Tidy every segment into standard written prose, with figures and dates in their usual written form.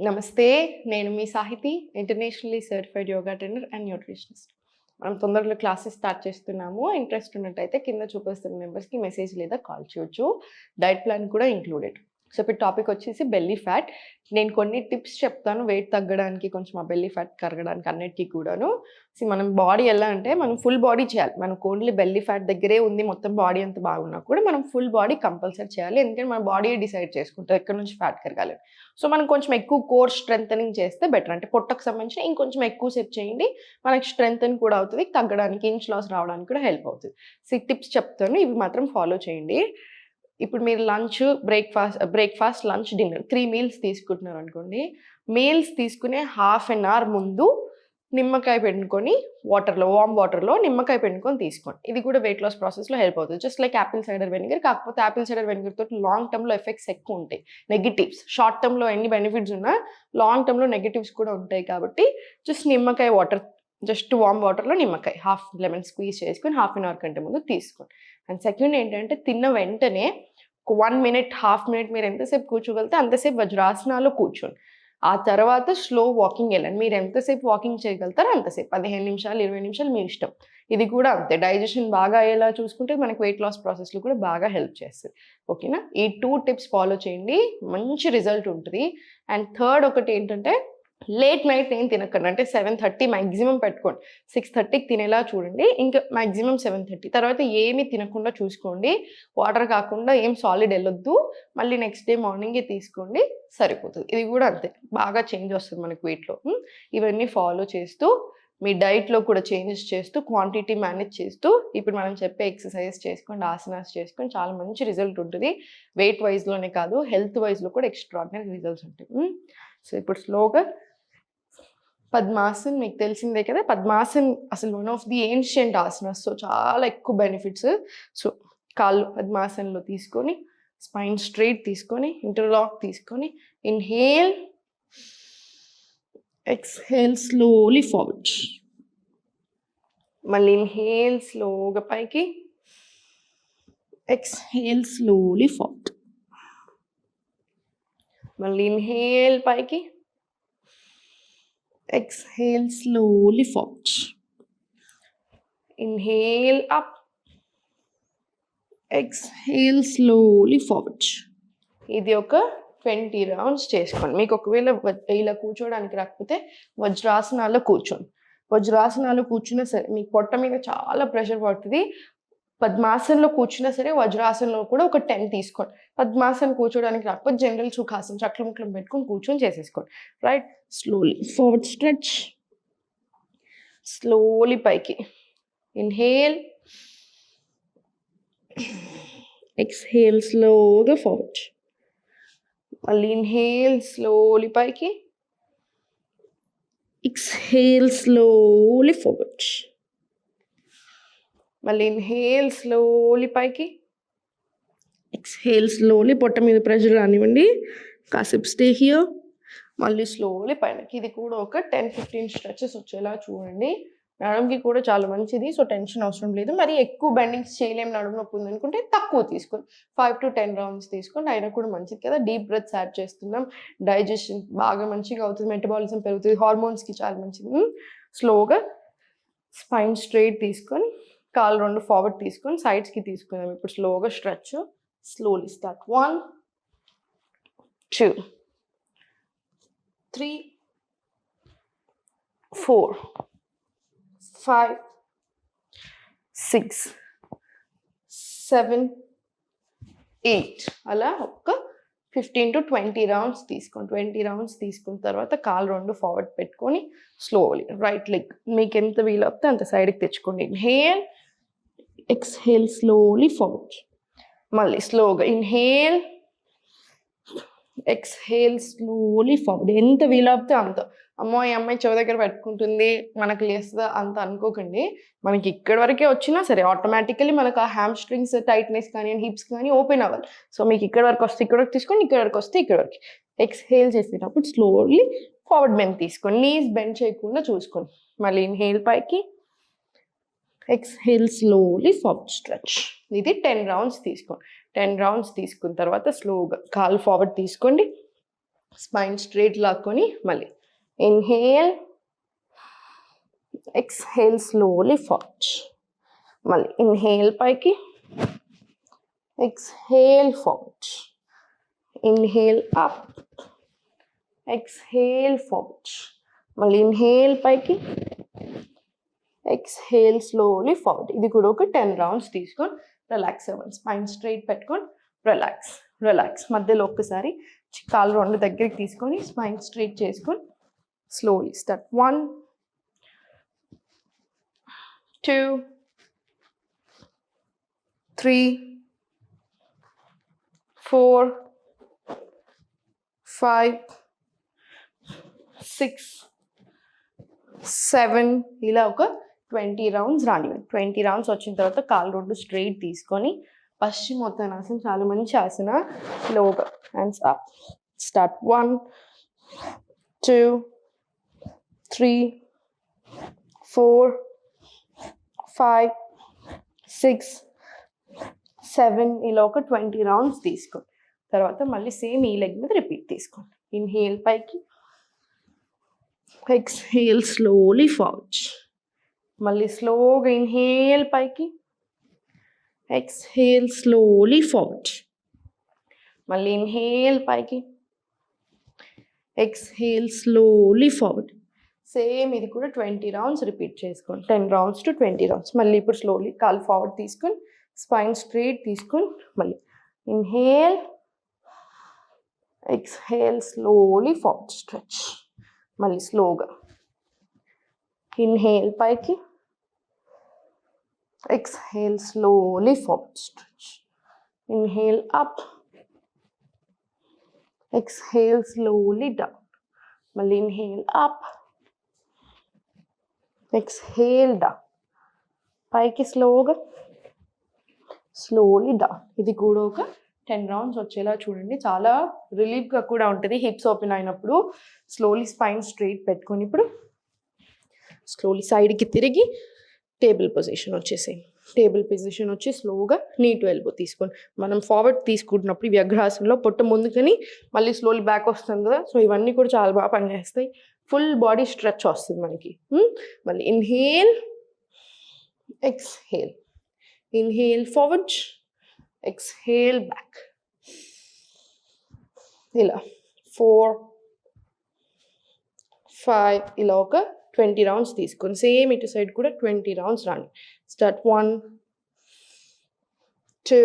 నమస్తే. నేను మీ Sahithi, internationally certified yoga trainer and nutritionist. మనం తొందరలో క్లాసెస్ స్టార్ట్ చేస్తున్నాము. ఇంట్రెస్ట్ ఉన్నట్టయితే కింద చూపిస్తున్న నెంబర్స్‌కి మెసేజ్ లేదా కాల్ చేయొచ్చు. డైట్ ప్లాన్ కూడా ఇంక్లూడెడ్. సో, ఇప్పుడు టాపిక్ వచ్చేసి బెల్లీ ఫ్యాట్. నేను కొన్ని టిప్స్ చెప్తాను వెయిట్ తగ్గడానికి, కొంచెం ఆ బెల్లీ ఫ్యాట్ కరగడానికి అన్నిటికి కూడాను. మనం బాడీ ఎలా అంటే మనం ఫుల్ బాడీ చేయాలి. మనకు ఓన్లీ బెల్లీ ఫ్యాట్ దగ్గరే ఉంది, మొత్తం బాడీ అంతా బాగున్నా కూడా మనం ఫుల్ బాడీ కంపల్సరీ చేయాలి. ఎందుకంటే మన బాడీ డిసైడ్ చేసుకుంటుంది ఎక్కడి నుంచి ఫ్యాట్ కరగాలి. సో, మనం కొంచెం ఎక్కువ కోర్ స్ట్రెంథెనింగ్ చేస్తే బెటర్. అంటే పొట్టకు సంబంధించిన ఇంకొంచెం ఎక్కువ సేపు చేయండి. మనకి స్ట్రెంథెన్ కూడా అవుతుంది. తగ్గడానికి ఇంచ్ లాస్ రావడానికి కూడా హెల్ప్ అవుతుంది. సో, ఈ టిప్స్ చెప్తాను. ఇవి మాత్రం ఫాలో చేయండి. ఇప్పుడు మీరు lunch, breakfast, lunch, dinner 3 meals తీసుకుంటున్నారనుకోండి. మీల్స్ తీసుకునే హాఫ్ ఎన్ అవర్ ముందు నిమ్మకాయ పిండుకొని వార్మ్ వాటర్‌లో నిమ్మకాయ పిండుకొని తీసుకోండి. ఇది కూడా వెయిట్ లాస్ ప్రాసెస్‌లో హెల్ప్ అవుతుంది. Just like Apple cider vinegar. కాకపోతే యాపిల్ సైడర్ వెనిగర్ తోటి లాంగ్ టర్మ్‌లో ఎఫెక్ట్స్ ఎక్కువుంటాయి. నెగెటివ్స్. షార్ట్ టర్మ్‌లో ఎన్ని బెనిఫిట్స్ ఉన్నా లాంగ్ టర్మ్‌లో నెగెటివ్స్ కూడా ఉంటాయి కాబట్టి జస్ట్ నిమ్మకాయ వాటర్, జస్ట్ వార్మ్ వాటర్‌లో నిమ్మకాయ హాఫ్ లెమన్ స్క్వీజ్ చేసుకొని హాఫ్ ఎన్ అవర్ కంటే ముందు తీసుకోండి. అండ్ సెకండ్ ఏంటంటే తిన్న వెంటనే ఒక 1 మినిట్, హాఫ్ మినిట్ మీరు ఎంతసేపు కూర్చోగలిగితే అంతసేపు వజ్రాసనాలో కూర్చోండి. ఆ తర్వాత స్లో వాకింగ్ వెళ్ళండి. మీరు ఎంతసేపు వాకింగ్ చేయగలుగుతారో అంతసేపు 15 నిమిషాలు, 20 నిమిషాలు మీ ఇష్టం. ఇది కూడా అంతే. డైజెషన్ బాగా అయ్యేలా చూసుకుంటే మనకి వెయిట్ లాస్ ప్రాసెస్‌లో కూడా బాగా హెల్ప్ చేస్తది. ఓకేనా? ఈ 2 టిప్స్ ఫాలో చేయండి. మంచి రిజల్ట్ ఉంటది. అండ్ థర్డ్ ఒకటి ఏంటంటే లేట్ నైట్ ఏం తినకండి. అంటే 7:30 మాక్సిమం పెట్టుకోండి. 6:30కి తినేలా చూడండి. ఇంకా మాక్సిమం 7:30 తర్వాత ఏమి తినకుండా చూసుకోండి. వాటర్ కాకుండా ఏం సాలిడ్ వెళ్ళొద్దు. మళ్ళీ నెక్స్ట్ డే మార్నింగే తీసుకోండి, సరిపోతుంది. ఇది కూడా అంతే. బాగా చేంజ్ వస్తుంది మనకి వెయిట్‌లో. ఇవన్నీ ఫాలో చేస్తూ మీ డైట్‌లో కూడా చేంజెస్ చేస్తూ క్వాంటిటీ మేనేజ్ చేస్తూ ఇప్పుడు మనం చెప్పే ఎక్సర్‌సైజెస్ చేసుకోండి, ఆసనాస్ చేసుకోండి. చాలా మంచి రిజల్ట్ ఉంటుంది. వెయిట్ వైస్‌లోనే కాదు, హెల్త్ వైస్‌లో కూడా ఎక్స్ట్రార్డినరీ రిజల్ట్స్ ఉంటాయి. సో, ఇప్పుడు స్లోగా పద్మాసన్ మీకు తెలిసిందే కదా! పద్మాసన్ అసలు one of the ancient asanas. So, చాలా ఎక్కువ బెనిఫిట్స్. సో, కాళ్ళు పద్మాసన్‌లో తీసుకొని, స్పైన్ స్ట్రెయిట్ తీసుకొని, ఇంటర్లాక్ తీసుకొని, ఇన్‌హేల్, ఎక్స్‌హేల్ స్లోలీ ఫార్వర్డ్. మళ్ళీ ఇన్‌హేల్ స్లోగా పైకి, ఎక్స్‌హేల్ స్లోలీ ఫార్వర్డ్. మళ్ళీ ఇన్‌హేల్ పైకి, exhale slowly forward. Inhale up. Exhale slowly forward. ఇది ఒక 20 రౌండ్స్ చేసుకోండి. మీకు ఒకవేళ ఇలా కూర్చోడానికి రాకపోతే వజ్రాసనాల్లో కూర్చోండి. వజ్రాసనాల్లో కూర్చున్నా సరే మీకు పొట్ట మీద చాలా ప్రెషర్ పడుతుంది. పద్మాసనంలో కూర్చున్నా సరే వజ్రాసనంలో కూడా ఒక 10 తీసుకోండి. పద్మాసనం కూర్చోడానికి రాకపోతే జనరల్ సుఖాసనం చక్రం ముక్లం పెట్టుకొని కూర్చొని చేసేసుకోండి. Right? Slowly forward stretch. Slowly పైకి. ఇన్హేల్, ఎక్స్హేల్ స్లోగా ఫార్వర్డ్. మళ్ళీ ఇన్హేల్ స్లోలీ పైకి, ఎక్స్హేల్ స్లోలీ ఫార్వర్డ్. మళ్ళీ ఇన్హేల్ స్లోలీ పైకి, ఎక్స్హేల్ స్లోలీ. పొట్ట మీద ప్రెషర్ రానివ్వండి. కాసేపు స్టే హియర్. మళ్ళీ స్లోలీ పైనకి. ఇది కూడా ఒక 10-15 స్ట్రెచెస్ వచ్చేలా చూడండి. నడుముకి కూడా చాలా మంచిది. సో, టెన్షన్ అవసరం లేదు. మరి ఎక్కువ బెండింగ్స్ చేయలేము, నడుము నొప్పి ఉందనుకుంటే తక్కువ తీసుకోండి. 5-10 రౌండ్స్ తీసుకోండి. అయినా కూడా మంచిది కదా. డీప్ బ్రెత్స్ యాడ్ చేస్తున్నాం. డైజెషన్ బాగా మంచిగా అవుతుంది. మెటబాలిజం పెరుగుతుంది. హార్మోన్స్కి చాలా మంచిది. స్లోగా స్పైన్ స్ట్రెయిట్ తీసుకొని కాళ్ళు 2 ఫార్వర్డ్ తీసుకొని సైడ్స్కి తీసుకుందాం. ఇప్పుడు స్లోగా స్ట్రెచ్. Slowly start. 1, 2, 3, 4, 5, 6, 7, 8 అలా ఒక 15-20 రౌండ్స్ తీసుకోండి. 20 రౌండ్స్ తీసుకున్న తర్వాత కాళ్ళు 2 ఫార్వర్డ్ పెట్టుకొని స్లోలీ రైట్ లెగ్ మీకు ఎంత వీలవుతే అంత సైడ్కి తెచ్చుకోండి. Inhale, exhale slowly forward. మళ్ళీ స్లోగా ఇన్హేల్, ఎక్స్హేల్ స్లోలీ ఫార్వర్డ్. ఎంత వీలవుతే అంత. అమ్మో ఈ అమ్మాయి చెవి దగ్గర పెట్టుకుంటుంది, మనకు లేస్తుందా అంత అనుకోకండి. మనకి ఇక్కడి వరకే వచ్చినా సరే ఆటోమేటికలీ మనకు ఆ హ్యామ్ స్ట్రింగ్స్ టైట్నెస్ కానీ హిప్స్ కానీ ఓపెన్ అవ్వాలి. సో, మీకు ఇక్కడ వరకు వస్తే ఇక్కడ వరకు తీసుకోండి, ఇక్కడ వరకు వస్తే ఇక్కడ వరకు. ఎక్స్హేల్ చేసేటప్పుడు స్లోలీ ఫార్వర్డ్ బెండ్ తీసుకోండి. నీస్ బెండ్ చేయకుండా చూసుకోండి. మళ్ళీ ఇన్హేల్ పైకి, ఎక్స్హేల్ స్లోలీ ఫార్వర్డ్ స్ట్రెచ్. ఇది 10 రౌండ్స్ తీసుకోండి. 10 రౌండ్స్ తీసుకున్న తర్వాత స్లోగా కాలు ఫార్వర్డ్ తీసుకోండి. స్పైన్ స్ట్రైట్ లాక్కొని మళ్ళీ ఇన్హేల్, ఎక్స్హేల్ స్లోలీ ఫార్వర్డ్. మళ్ళీ ఇన్హేల్ పైకి, exhale forward, inhale up, exhale forward, మళ్ళీ inhale పైకి, exhale slowly forward. ఇది కూడా ఒక 10 రౌండ్స్ తీసుకొని రిలాక్స్ అవ్వండి. స్పైన్ స్ట్రైట్ పెట్టుకొని రిలాక్స్ రిలాక్స్. మధ్యలో ఒక్కసారి కాళ్ళు రెండు దగ్గరికి తీసుకొని స్పైన్ స్ట్రైట్ చేసుకొని స్లోలీ స్టార్ట్. 1 2 3 4 5 6 7 ఇలా ఒక 20 రౌండ్స్ రానివ్వండి. 20 రౌండ్స్ వచ్చిన తర్వాత కాళ్ళు రెండు స్ట్రైట్ తీసుకొని పశ్చిమోత్తానాసనం చాలా మంచి ఆసన. స్లోగా హ్యాండ్స్ అప్. స్టార్ట్. 1 2 3 4 5 6 7 ఇలా ఒక 20 రౌండ్స్ తీసుకోండి. తర్వాత మళ్ళీ సేమ్ ఈ లెగ్ మీద రిపీట్ తీసుకోండి. ఇన్హేల్ పైకి, ఎక్స్హేల్ స్లోలీ ఫార్వర్డ్. మళ్ళీ స్లోగా ఇన్హేల్ పైకి, ఎక్స్హేల్ స్లోలీ ఫార్వర్డ్. మళ్ళీ ఇన్హేల్ పైకి, ఎక్స్హేల్ స్లోలీ ఫార్వర్డ్. సేమ్ ఇది కూడా 20 రౌండ్స్ రిపీట్ చేసుకోండి. 10 రౌండ్స్ టు 20 రౌండ్స్. మళ్ళీ ఇప్పుడు స్లోలీ కాలు ఫార్వర్డ్ తీసుకొని స్పైన్ స్ట్రైట్ తీసుకొని మళ్ళీ inhale, exhale slowly forward stretch. మళ్ళీ స్లోగా ఇన్హేల్ పైకి, exhale slowly forward stretch. Inhale up, exhale slowly down. మళ్ళీ ఇన్హేల్ అప్, ఎక్స్హేల్ డౌన్. పైకి స్లోగా స్లోలీ డౌన్. ఇది కూడా ఒక 10 రౌండ్స్ వచ్చేలా చూడండి. చాలా రిలీఫ్గా కూడా ఉంటుంది హిప్స్ ఓపెన్ అయినప్పుడు. స్లోలీ స్పైన్ స్ట్రైట్ పెట్టుకొని ఇప్పుడు స్లోలీ సైడ్కి తిరిగి టేబుల్ పొజిషన్ వచ్చేసేయి. టేబుల్ పొజిషన్ వచ్చి స్లోగా నీ టు ఎల్బో తీసుకొని మనం ఫార్వర్డ్ తీసుకుంటున్నప్పుడు వ్యగ్రాసనంలో పొట్ట ముందుకని మళ్ళీ స్లోలీ బ్యాక్ వస్తుంది కదా. సో ఇవన్నీ కూడా చాలా బాగా పనిచేస్తాయి. ఫుల్ బాడీ స్ట్రెచ్ వస్తుంది మనకి. మళ్ళీ inhale, exhale. Inhale forward, exhale back. ఇలా 4 5 ఇలా ఒక 20 రౌండ్స్ తీసుకొని సేమ్ ఇటు సైడ్ కూడా 20 రౌండ్స్ రాండి. స్టార్ట్. 1 2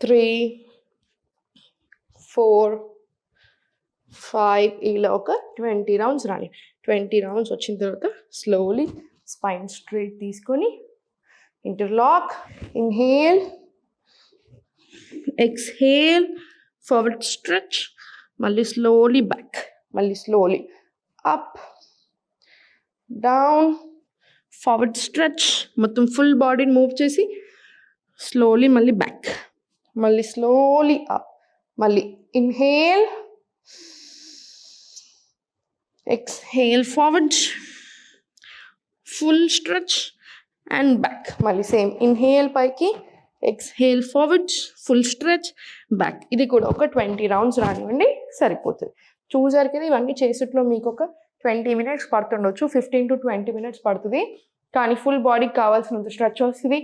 3 4 5 ఇలా ఒక 20 రౌండ్స్ రాండి. 20 రౌండ్స్ వచ్చిన తర్వాత స్లోలీ స్పైన్ స్ట్రైట్ తీసుకొని interlock. Inhale, exhale forward stretch. మళ్ళీ స్లోలీ బ్యాక్. మళ్ళీ slowly up down forward stretch. మొత్తం ఫుల్ బాడీని మూవ్ చేసి స్లోలీ మళ్ళీ బ్యాక్. మళ్ళీ స్లోలీ అప్. మళ్ళీ inhale, exhale forward full stretch and back. మళ్ళీ సేమ్ ఇన్హేల్ పైకి, exhale forward full stretch back. ఇది కూడా ఒక 20 రౌండ్స్ రానివ్వండి, సరిపోతుంది. చూసారు కదా, ఇవన్నీ చేసేట్లో మీకు ఒక 20 మినిట్స్ పడుతుండొచ్చు. 15 to 20 మినిట్స్ పడుతుంది. కానీ ఫుల్ బాడీకి కావాల్సినంత స్ట్రెచ్ వస్తుంది.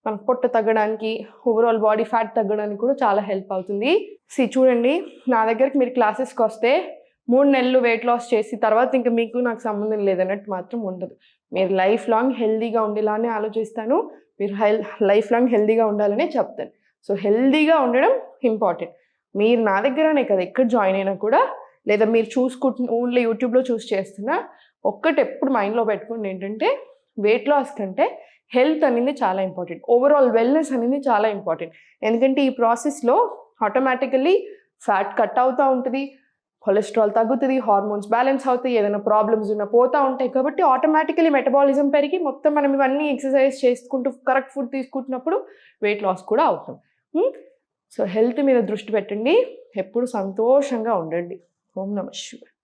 మనకు పొట్ట తగ్గడానికి, ఓవరాల్ బాడీ ఫ్యాట్ తగ్గడానికి కూడా చాలా హెల్ప్ అవుతుంది. చూడండి, నా దగ్గరికి మీరు క్లాసెస్కి వస్తే 3 నెలలు వెయిట్ లాస్ చేసి తర్వాత ఇంకా మీకు నాకు సంబంధం లేదన్నట్టు మాత్రం ఉండదు. మీరు లైఫ్ లాంగ్ హెల్దీగా ఉండేలానే ఆలోచిస్తాను. మీరు లైఫ్ లాంగ్ హెల్దీగా ఉండాలనే చెప్తాను. సో హెల్దీగా ఉండడం ఇంపార్టెంట్. మీరు నా దగ్గరనే కదా ఎక్కడ జాయిన్ అయినా కూడా, లేదా మీరు ఓన్లీ యూట్యూబ్లో చూస్ చేస్తున్నా, ఒక్కటి ఎప్పుడు మైండ్లో పెట్టుకోండి ఏంటంటే, వెయిట్ లాస్ కంటే హెల్త్ అనేది చాలా ఇంపార్టెంట్. ఓవరాల్ వెల్నెస్ అనేది చాలా ఇంపార్టెంట్. ఎందుకంటే ఈ ప్రాసెస్లో ఆటోమేటికల్లీ ఫ్యాట్ కట్ అవుతూ ఉంటుంది, కొలెస్ట్రాల్ తగ్గుతుంది, హార్మోన్స్ బ్యాలెన్స్ అవుతాయి, ఏదైనా ప్రాబ్లమ్స్ ఉన్నా పోతూ ఉంటాయి. కాబట్టి ఆటోమేటికలీ మెటబాలిజం పెరిగి మొత్తం మనం ఇవన్నీ ఎక్సర్సైజ్ చేసుకుంటూ కరెక్ట్ ఫుడ్ తీసుకుంటున్నప్పుడు వెయిట్ లాస్ కూడా అవుతాం. సో హెల్త్ మీద దృష్టి పెట్టండి, ఎప్పుడు సంతోషంగా ఉండండి. ఓం నమః శివాయ.